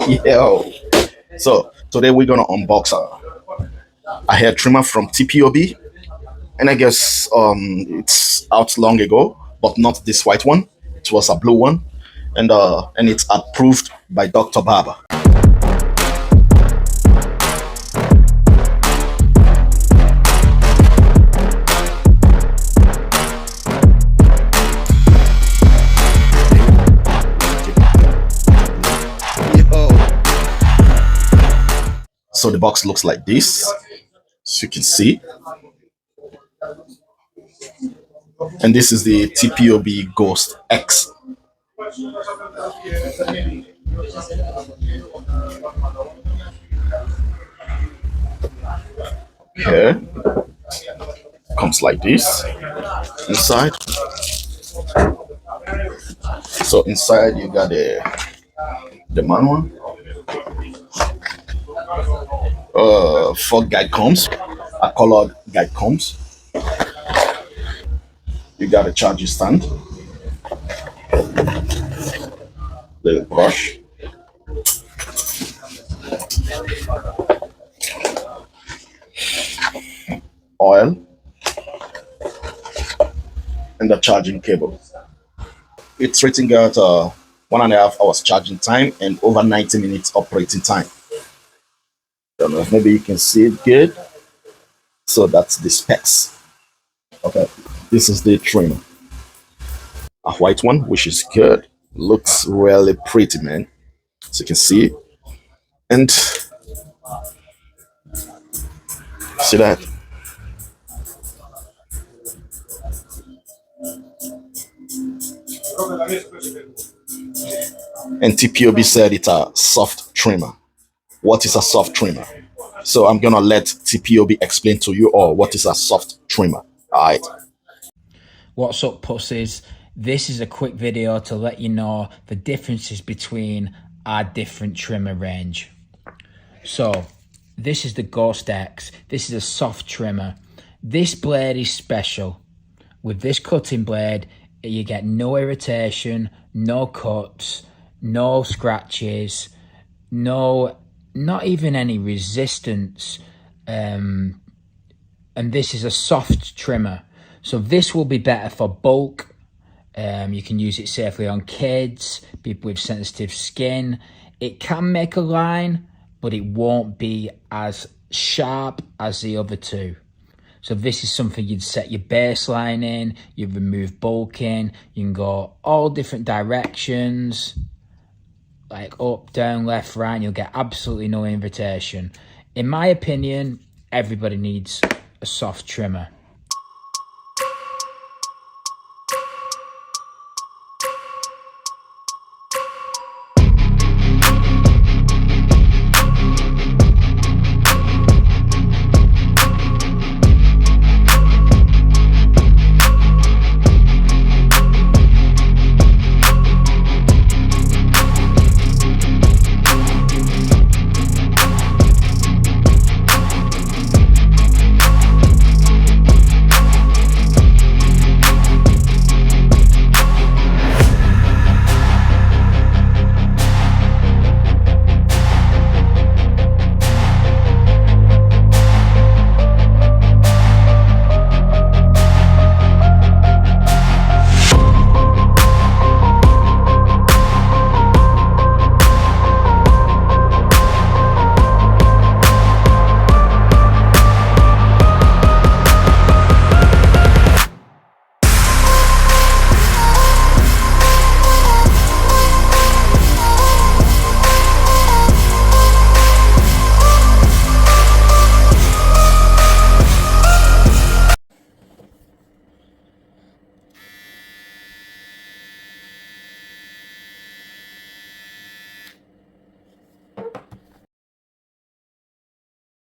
Yo. So today we're gonna unbox a hair trimmer from TPOB, and I guess it's out long ago, but not this white one. It was a blue one, and it's approved by Dr. Barber. Yo. So the box looks like this, as you can see, and this is the TPOB Ghost X. Here comes like this inside. So inside you got the manual, four guide combs, a colored guide combs. You got a charging stand, little brush, oil, and the charging cable. It's rating at 1.5 hours charging time and over 90 minutes operating time. Don't know if maybe you can see it good. So that's the specs. Okay, this is the trimmer. A white one, which is good. Looks really pretty, man. So you can see. And see that? And TPOB said it's a soft trimmer. What is a soft trimmer? So I'm gonna let TPOB explain to you all what is a soft trimmer. All right. What's up, pussies? This is a quick video to let you know the differences between our different trimmer range. So this is the Ghost X. This is a soft trimmer. This blade is special. With this cutting blade, you get no irritation, no cuts, no scratches, not even any resistance. And this is a soft trimmer. So this will be better for bulk. You can use it safely on kids, people with sensitive skin. It can make a line, but it won't be as sharp as the other two. So this is something you'd set your baseline in, you remove bulking, you can go all different directions, like up, down, left, right, and you'll get absolutely no irritation. In my opinion, everybody needs a soft trimmer.